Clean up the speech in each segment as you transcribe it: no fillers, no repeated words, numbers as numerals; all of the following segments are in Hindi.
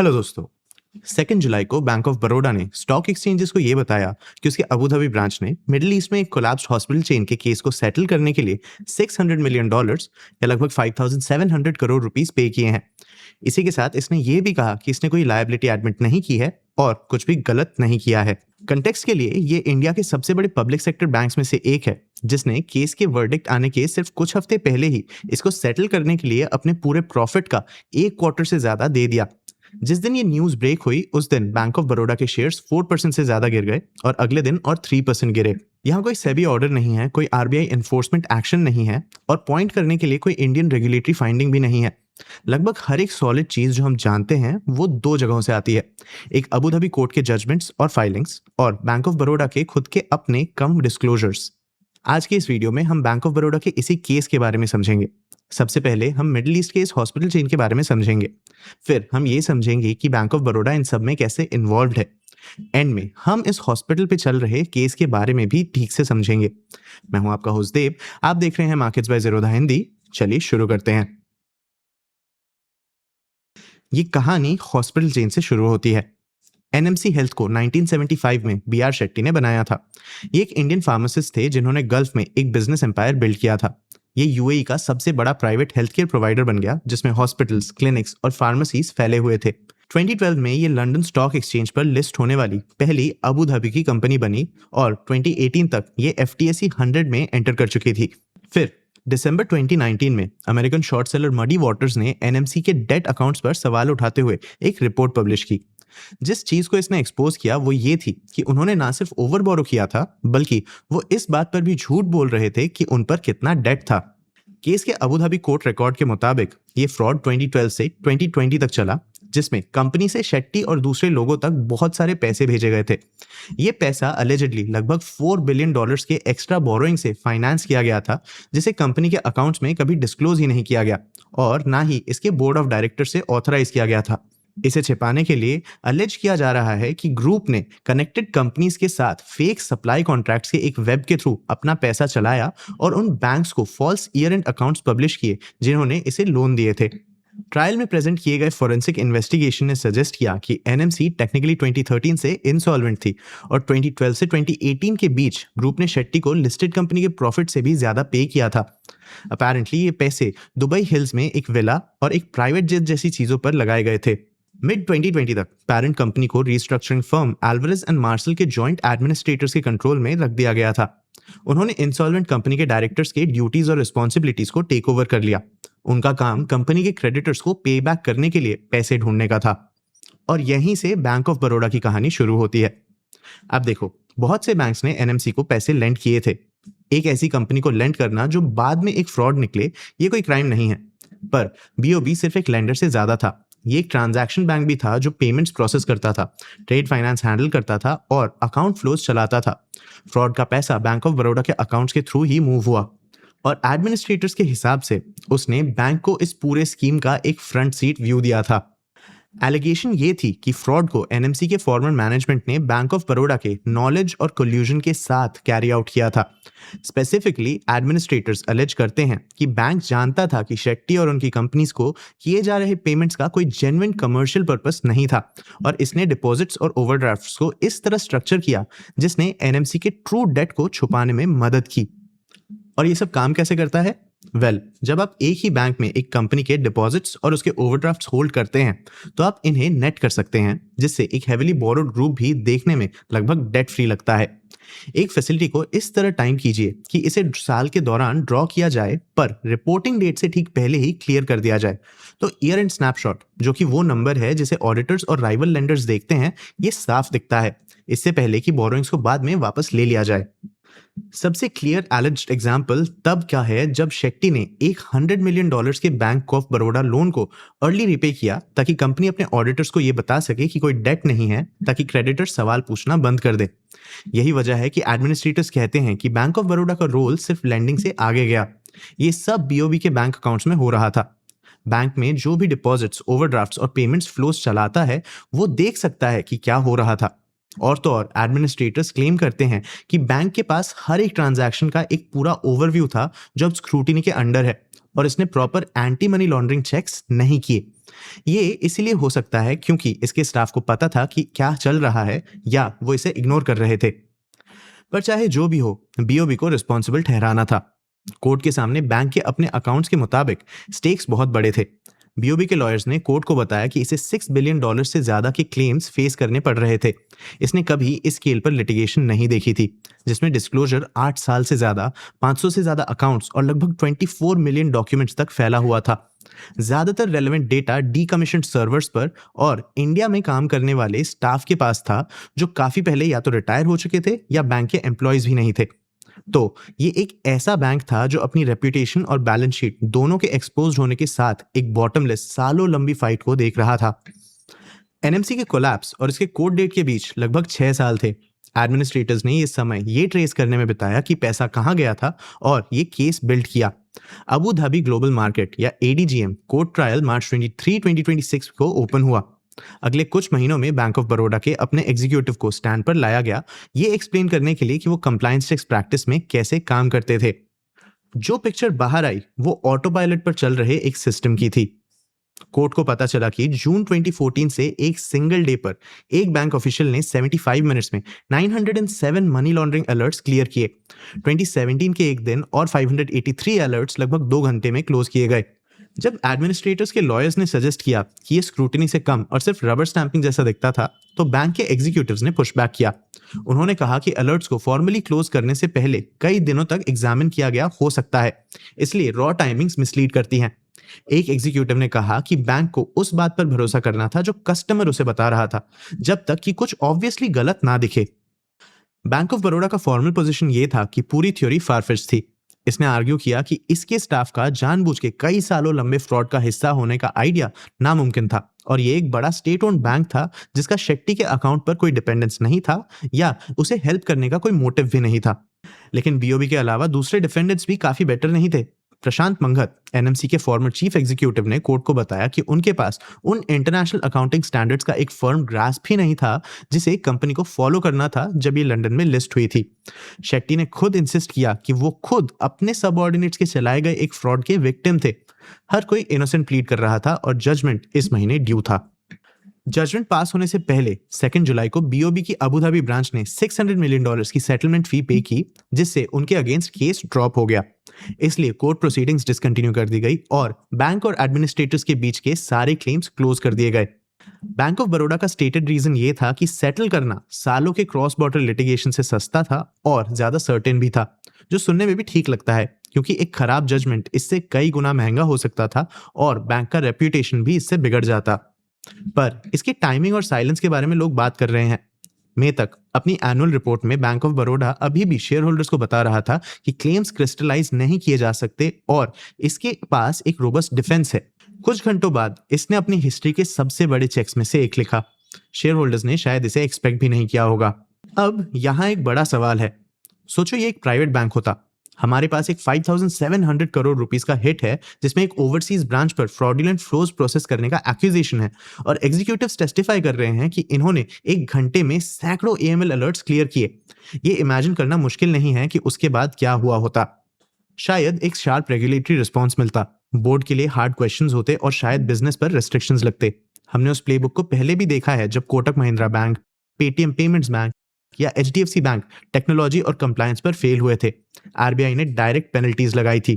हेलो दोस्तों। 2 जुलाई को बैंक ऑफ बड़ौदा ने स्टॉक एक्सचेंजेस को ये बताया कि उसके अबू धाबी ब्रांच ने मिडिल ईस्ट में एक कोलैप्स्ड हॉस्पिटल चेन के केस को सेटल करने के लिए $600 मिलियन या लगभग 5,700 करोड़ रुपीस पे किए हैं। इसी के साथ इसने ये भी कहा कि इसने कोई लायबिलिटी एडमिट नहीं की है और कुछ भी गलत नहीं किया है। कंटेक्स्ट के लिए ये इंडिया के सबसे बड़े पब्लिक सेक्टर बैंक्स में से एक है जिसने केस के वर्डिक्ट आने के सिर्फ कुछ हफ्ते पहले ही इसको सेटल करने के लिए अपने पूरे प्रॉफिट का 1 क्वार्टर से ज्यादा दे दिया। जिस दिन ये न्यूज ब्रेक हुई उस दिन बैंक ऑफ बड़ौदा के शेयर्स 4% से ज्यादा गिर गए और अगले दिन और 3% गिरे। यहाँ कोई सेबी ऑर्डर नहीं है, कोई आरबीआई एनफोर्समेंट एक्शन नहीं है और पॉइंट करने के लिए कोई इंडियन रेगुलेटरी फाइंडिंग भी नहीं है। लगभग हर एक सॉलिड चीज जो हम जानते हैं वो 2 जगहों से आती है, एक अबू धाबी कोर्ट के जजमेंट्स और फाइलिंग्स और बैंक ऑफ बड़ौदा के खुद के अपने कम डिस्क्लोजर्स। आज के इस वीडियो में हम बैंक ऑफ बड़ौदा के इसी केस के बारे में समझेंगे। सबसे पहले हम मिडिल ईस्ट के इस हॉस्पिटल चेन के बारे में समझेंगे, फिर हम ये समझेंगे कि बैंक ऑफ बड़ौदा इन सब में कैसे इन्वॉल्व है। एंड में हम इस हॉस्पिटल पे चल रहे केस के बारे में भी ठीक से समझेंगे। मैं हूं आपका होस्ट देव, आप देख रहे हैं मार्केट्स बाय ज़ीरोधा हिंदी। चलिए शुरू करते हैं। ये कहानी हॉस्पिटल चेन से शुरू होती है। एनएमसी हेल्थ को 1975 में बीआर शेट्टी ने बनाया था। ये एक इंडियन फार्मासिस्ट थे जिन्होंने गल्फ में एक बिजनेस एम्पायर बिल्ड किया था। ये यूएई का सबसे बड़ा प्राइवेट हेल्थ केयर प्रोवाइडर बन गया जिसमें हॉस्पिटल्स, क्लिनिक्स और फार्मेसीज फैले हुए थे। 2012 में ये लंदन स्टॉक एक्सचेंज पर लिस्ट होने वाली पहली अबू धाबी की कंपनी बनी और 2018 तक ये FTSE 100 में एंटर कर चुकी थी। फिर दिसंबर 2019 में American short seller muddy waters ने एनएमसी के डेट अकाउंट्स पर सवाल उठाते हुए एक रिपोर्ट पब्लिश की। जिस चीज को इसने एक्सपोज किया वो ये थी कि उन्होंने ना सिर्फ ओवर बोरो किया था बल्कि वो इस बात पर भी झूठ बोल रहे थे कि उन पर कितना डेट था। केस के अबू धाबी कोर्ट रिकॉर्ड के मुताबिक ये फ्रॉड 2012 से 2020 तक चला, जिसमें कंपनी से शेट्टी और दूसरे लोगों तक बहुत सारे पैसे भेजे गए थे। ये पैसा अलेजिडली लगभग $4 बिलियन के एक्स्ट्रा बोरोइंग से फाइनेंस किया गया था, जिसे कंपनी के अकाउंट्स में कभी डिस्क्लोज ही नहीं किया गया और ना ही इसके बोर्ड ऑफ डायरेक्टर से ऑथराइज किया गया था। इसे छिपाने के लिए अलेज किया जा रहा है कि ग्रुप ने कनेक्टेड कंपनीज के साथ फेक सप्लाई कॉन्ट्रैक्ट्स के एक वेब के थ्रू अपना पैसा चलाया और उन बैंक्स को false year end accounts publish किए जिन्होंने इसे लोन दिए थे। ट्रायल में प्रेजेंट किए गए फोरेंसिक इन्वेस्टिगेशन ने सजेस्ट किया कि एनएमसी टेक्निकली 2013 से इंसॉल्वेंट थी और 2012 से 2018 के बीच ग्रुप ने शेट्टी को लिस्टेड कंपनी के प्रॉफिट से भी ज्यादा पे किया था। अपैरेंटली ये पैसे दुबई हिल्स में एक विला और एक प्राइवेट जेट जैसी चीजों पर लगाए गए थे। मिड 2020 तक पेरेंट कंपनी को restructuring firm Alvarez and Marsal के जॉइंट एडमिनिस्ट्रेटर्स के कंट्रोल में रख दिया गया था। उन्होंने इंसॉल्वेंट कंपनी के डायरेक्टर्स के ड्यूटीज और रिस्पॉन्सिबिलिटीज को टेक ओवर कर लिया। उनका काम कंपनी के क्रेडिटर्स को पे बैक करने के लिए पैसे ढूंढने का था और यहीं से बैंक ऑफ बड़ौदा की कहानी शुरू होती है। अब देखो, बहुत से बैंक्स ने एनएमसी को पैसे लेंड किए थे। एक ऐसी कंपनी को लेंड करना जो बाद में एक फ्रॉड निकले, ये कोई क्राइम नहीं है, पर बीओबी सिर्फ एक लेंडर से ज्यादा था। ये एक ट्रांजैक्शन बैंक भी था जो पेमेंट्स प्रोसेस करता था, ट्रेड फाइनेंस हैंडल करता था और अकाउंट फ्लोज चलाता था। फ्रॉड का पैसा बैंक ऑफ बड़ौदा के अकाउंट्स के थ्रू ही मूव हुआ और एडमिनिस्ट्रेटर्स के हिसाब से उसने बैंक को इस पूरे स्कीम का एक फ्रंट सीट व्यू दिया था। एलिगेशन ये थी कि फ्रॉड को एनएमसी के फॉर्मर मैनेजमेंट ने बैंक ऑफ बड़ौदा के नॉलेज और कोल्यूजन के साथ कैरी आउट किया था। स्पेसिफिकली एडमिनिस्ट्रेटर्स अलेज करते हैं कि बैंक जानता था कि शेट्टी और उनकी कंपनीज को किए जा रहे पेमेंट्स का कोई जेन्युइन कमर्शियल पर्पस नहीं था और इसने डिपॉजिट्स और ओवरड्राफ्ट्स को इस तरह स्ट्रक्चर किया जिसने एनएमसी के ट्रू डेट को छुपाने में मदद की। और ये सब काम कैसे करता है? जब आप एक ही बैंक में एक कंपनी के डिपॉजिट्स और उसके ओवरड्राफ्ट्स होल्ड करते हैं तो आप इन्हें नेट कर सकते हैं, जिससे एक हेविली बोरोड ग्रुप भी देखने में लगभग डेट फ्री लगता है। एक फैसिलिटी को इस तरह टाइम कीजिए कि इसे साल के दौरान ड्रॉ किया जाए पर रिपोर्टिंग डेट से ठीक पहले ही क्लियर कर दिया जाए। तो ईयर एंड स्नैपशॉट, जो कि वो नंबर है जिसे ऑडिटर्स और राइवल लेंडर्स देखते हैं, ये साफ दिखता है इससे पहले कि बोरोइंग्स को बाद में वापस ले लिया जाए। सबसे क्लियर एलिज्ड एग्जाम्पल तब क्या है जब शेट्टी ने $100 मिलियन के बैंक ऑफ बड़ौदा लोन को अर्ली रिपे किया ताकि कंपनी अपने ऑडिटर्स को यह बता सके कि कोई डेट नहीं है, ताकि क्रेडिटर्स सवाल पूछना बंद कर दे। यही वजह है कि एडमिनिस्ट्रेटर्स कहते हैं कि बैंक ऑफ बड़ौदा का रोल सिर्फ लेंडिंग से आगे गया। ये सब बीओबी के बैंक अकाउंट्स में हो रहा था। बैंक में जो भी डिपॉजिट्स, ओवरड्राफ्ट्स और पेमेंट्स फ्लोज चलाता है वो देख सकता है कि क्या हो रहा था। और तो और एडमिनिस्ट्रेटर्स क्लेम करते हैं कि बैंक के पास हर एक ट्रांजैक्शन का एक पूरा ओवरव्यू था जो अब स्क्रूटिनी के अंडर है और इसने proper anti money laundering checks नहीं किए। ये इसीलिए हो सकता है क्योंकि इसके स्टाफ को पता था कि क्या चल रहा है या वो इसे इग्नोर कर रहे थे। पर चाहे जो भी हो, बीओबी को रिस्पॉन्सिबल ठहराना था। कोर्ट के सामने बैंक के अपने अकाउंट्स के मुताबिक स्टेक्स बहुत बड़े थे। बीओबी के लॉयर्स ने कोर्ट को बताया कि इसे $6 बिलियन से ज्यादा के क्लेम्स फेस करने पड़ रहे थे। इसने कभी इस स्केल पर लिटिगेशन नहीं देखी थी, जिसमें डिस्क्लोजर 8 साल से ज्यादा, 500 से ज्यादा अकाउंट्स और लगभग 24 मिलियन डॉक्यूमेंट्स तक फैला हुआ था। ज्यादातर रेलेवेंट डेटा डीकमीशन्ड सर्वर्स पर और इंडिया में काम करने वाले स्टाफ के पास था, जो काफी पहले या तो रिटायर हो चुके थे या बैंक के एम्प्लॉयज भी नहीं थे। तो ये एक ऐसा बैंक था जो अपनी रेपुटेशन और बैलेंस शीट दोनों के एक्सपोज्ड होने के साथ एक बॉटमलेस सालों लंबी फाइट को देख रहा था। एनएमसी के कोलैप्स और इसके कोर्ट डेट के बीच लगभग 6 साल थे। एडमिनिस्ट्रेटर्स ने ये समय ये ट्रेस करने में बिताया कि पैसा कहां गया था और ये केस बिल्ड किया। अबू धाबी ग्लोबल मार्केट या एडीजीएम कोर्ट ट्रायल मार्च 23, 2026 को ओपन हुआ। अगले कुछ महीनों में बैंक ऑफ बड़ौदा के अपने एग्जीक्यूटिव को स्टैंड पर लाया गया, ये एक्सप्लेन करने के लिए कि वो कंप्लायंस चेक्स प्रैक्टिस में कैसे काम करते थे। जो पिक्चर बाहर आई वो ऑटो पायलट पर चल रहे एक सिस्टम की थी। कोर्ट को पता चला कि जून 2014 से एक सिंगल डे पर एक बैंक ऑफिशियल ने 75 मिनट्स में 907 मनी लॉन्ड्रिंग अलर्ट्स क्लियर किए। 2017 के एक दिन और 583 अलर्ट्स लगभग 2 घंटे में क्लोज किए गए। जब एडमिनिस्ट्रेटर्स के लॉयर्स ने सजेस्ट किया कि ये स्क्रूटिनी से कम और सिर्फ रबर स्टैंपिंग जैसा दिखता था, तो बैंक के एग्जीक्यूटिव्स ने पुशबैक किया। उन्होंने कहा कि अलर्ट्स को फॉर्मली क्लोज करने से पहले कई दिनों तक एग्जामिन किया गया हो सकता है, इसलिए रॉ टाइमिंग्स मिसलीड करती हैं। एक एग्जीक्यूटिव ने कहा कि बैंक को उस बात पर भरोसा करना था जो कस्टमर उसे बता रहा था, जब तक कि कुछ ऑब्वियसली गलत ना दिखे। बैंक ऑफ बड़ौदा का फॉर्मल पोजीशन ये था कि पूरी थ्योरी फारफिच थी। इसने आर्ग्यू किया कि इसके स्टाफ का जानबूझ के कई सालों लंबे फ्रॉड का हिस्सा होने का आइडिया नामुमकिन था और ये एक बड़ा स्टेट ओन्ड बैंक था जिसका शेट्टी के अकाउंट पर कोई डिपेंडेंस नहीं था या उसे हेल्प करने का कोई मोटिव भी नहीं था। लेकिन बीओबी के अलावा दूसरे डिफेंडेंट्स भी काफी बेटर नहीं थे। प्रशांत मंगत, एनएमसी के फॉर्मर चीफ एग्जीक्यूटिव, ने कोर्ट को बताया कि उनके पास उन इंटरनेशनल अकाउंटिंग स्टैंडर्ड्स का एक फर्म ग्रास्प ही नहीं था जिसे कंपनी को फॉलो करना था जब ये लंदन में लिस्ट हुई थी। शेट्टी ने खुद इंसिस्ट किया कि वो खुद अपने सबऑर्डिनेट्स के चलाए गए एक फ्रॉड के विक्टिम थे। हर कोई इनोसेंट प्लीड कर रहा था और जजमेंट इस महीने ड्यू था। जजमेंट पास होने से पहले 2 जुलाई को बीओबी की अबू धाबी ब्रांच ने $600 मिलियन की सेटलमेंट फी पे की, जिससे उनके अगेंस्ट केस ड्रॉप हो गया। इसलिए कोर्ट प्रोसीडिंग्स डिसकंटिन्यू कर दी गई और बैंक और एडमिनिस्ट्रेटर्स के बीच के सारे क्लेम्स क्लोज कर दिए गए। बैंक ऑफ बड़ौदा का स्टेटेड रीजन ये था कि सेटल करना सालों के क्रॉस बॉर्डर लिटिगेशन से सस्ता था और ज्यादा सर्टेन भी था, जो सुनने में भी ठीक लगता है क्योंकि एक खराब जजमेंट इससे कई गुना महंगा हो सकता था और बैंक का रेप्यूटेशन भी इससे बिगड़ जाता। पर इसकी टाइमिंग और साइलेंस के बारे में लोग बात कर रहे हैं। मई तक अपनी एनुअल रिपोर्ट में बैंक ऑफ बड़ौदा अभी भी शेयर होल्डर्स को बता रहा था कि क्लेम्स क्रिस्टलाइज नहीं किए जा सकते और इसके पास एक रोबस्ट डिफेंस है। कुछ घंटों बाद इसने अपनी हिस्ट्री के सबसे बड़े चेक्स में से एक लिखा। शेयर होल्डर्स ने शायद इसे एक्सपेक्ट भी नहीं किया होगा। अब यहाँ एक बड़ा सवाल है। सोचो ये एक प्राइवेट बैंक होता, हमारे पास एक 5,700 करोड़ रुपीस का हिट है जिसमें एक ओवरसीज ब्रांच पर फ्रॉडुलेंट फ्लोज प्रोसेस करने का एक्यूजेशन है और एग्जीक्यूटिव्स टेस्टिफाई कर रहे हैं कि इन्होंने एक घंटे में सैकड़ों एएमएल अलर्ट्स क्लियर किए। ये इमेजिन करना मुश्किल नहीं है कि उसके बाद क्या हुआ होता। शायद एक शार्प रेगुलेटरी रिस्पॉन्स मिलता, बोर्ड के लिए हार्ड क्वेश्चंस होते और शायद बिजनेस पर रेस्ट्रिक्शंस लगते। हमने उस प्लेबुक को पहले भी देखा है जब Kotak Mahindra bank, Paytm payments bank या एचडीएफसी बैंक टेक्नोलॉजी और कंप्लायंस पर फेल हुए थे। आरबीआई ने डायरेक्ट पेनल्टीज लगाई थी।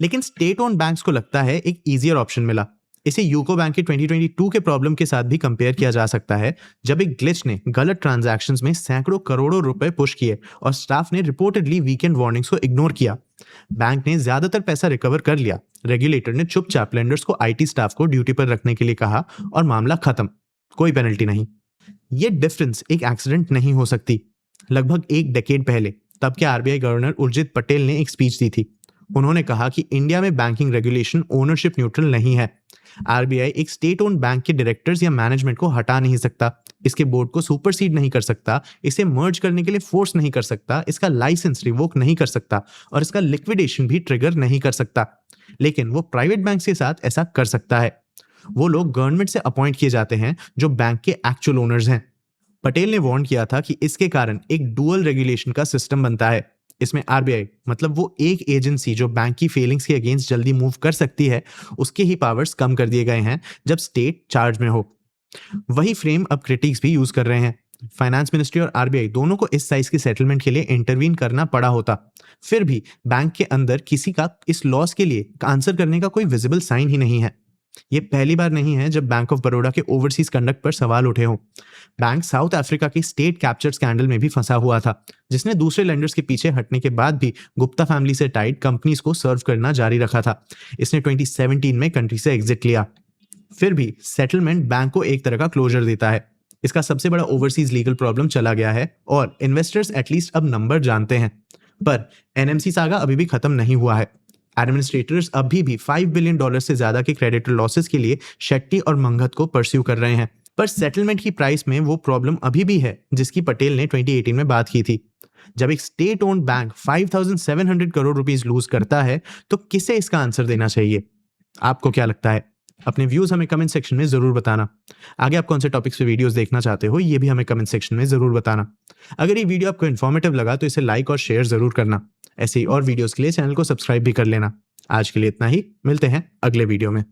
लेकिन स्टेट ओन्ड बैंक्स को लगता है एक इजियर ऑप्शन मिला। इसे यूको बैंक के 2022 के प्रॉब्लम के साथ भी कंपेयर किया जा सकता है, जब एक ग्लिच ने गलत ट्रांजैक्शंस में सैकड़ों करोड़ों रुपए पुश किए और स्टाफ ने रिपोर्टेडली वीकेंड वार्निंग्स को इग्नोर किया। बैंक ने ज्यादातर पैसा रिकवर कर लिया। रेगुलेटर ने चुपचाप लेंडर्स को आईटी स्टाफ को ड्यूटी पर रखने के लिए कहा और मामला खत्म, कोई पेनल्टी नहीं। ये डिफरेंस एक एक्सीडेंट नहीं हो सकती। लगभग एक डेकेड पहले तब के आरबीआई गवर्नर उर्जित पटेल ने एक स्पीच दी थी। उन्होंने कहा कि इंडिया में बैंकिंग रेगुलेशन ओनरशिप न्यूट्रल नहीं है। आरबीआई एक स्टेट ओन्ड बैंक के डायरेक्टर्स या मैनेजमेंट को हटा नहीं सकता, इसके बोर्ड को सुपरसीड नहीं कर सकता, इसे मर्ज करने के लिए फोर्स नहीं कर सकता, इसका लाइसेंस रिवोक नहीं कर सकता और इसका लिक्विडेशन भी ट्रिगर नहीं कर सकता। लेकिन वो प्राइवेट बैंक के साथ ऐसा कर सकता है। वो लोग गवर्नमेंट से अपॉइंट किए जाते हैं जो बैंक के एक्चुअल ओनर्स हैं। पटेल ने वार्न किया था कि इसके कारण एक डुअल रेगुलेशन का सिस्टम बनता है। इसमें आरबीआई मतलब वो एक एजेंसी जो बैंक की फेलिंग्स के अगेंस्ट जल्दी मूव कर सकती है, उसके ही पावर्स कम कर दिए गए हैं जब स्टेट चार्ज में हो। वही फ्रेम अब क्रिटिक्स भी यूज कर रहे हैं। फाइनेंस मिनिस्ट्री और आरबीआई दोनों को इस साइज की सेटलमेंट के लिए इंटरवीन करना पड़ा होता, फिर भी बैंक के अंदर किसी का इस लॉस के लिए आंसर करने का कोई विजिबल साइन ही नहीं है। ये पहली बार नहीं है जब बैंक ऑफ बड़ौदा के ओवरसीज कंडक्ट पर सवाल उठे हों। बैंक साउथ अफ्रीका के स्टेट कैप्चर स्कैंडल में भी फंसा हुआ था, जिसने दूसरे लेंडर्स के पीछे हटने के बाद भी गुप्ता फैमिली से टाइड कंपनीज को सर्व करना जारी रखा था। इसने 2017 में कंट्री से एग्जिट लिया। फिर भी सेटलमेंट बैंक को एक तरह का क्लोजर देता है। इसका सबसे बड़ा ओवरसीज लीगल प्रॉब्लम चला गया है और इन्वेस्टर्स एटलीस्ट अब नंबर जानते हैं। पर एनएमसी सागा अभी भी खत्म नहीं हुआ है। एडमिनिस्ट्रेटर्स अभी भी $5 बिलियन से ज्यादा के क्रेडिटर लॉसेस के लिए शेट्टी और मंगत को परस्यू कर रहे हैं। पर सेटलमेंट की प्राइस में वो प्रॉब्लम अभी भी है जिसकी पटेल ने 2018 में बात की थी। जब एक state owned bank 5,700 crore rupees lose करता है तो किसे इसका आंसर देना चाहिए? आपको क्या लगता है? अपने व्यूज हमें कमेंट सेक्शन में जरूर बताना। आगे आप कौन से टॉपिक्स पे वीडियोस देखना चाहते हो ये भी हमें कमेंट सेक्शन में जरूर बताना। अगर ये वीडियो आपको इन्फॉर्मेटिव लगा तो इसे लाइक और शेयर जरूर करना। ऐसे ही और वीडियोस के लिए चैनल को सब्सक्राइब भी कर लेना। आज के लिए इतना ही, मिलते हैं अगले वीडियो में।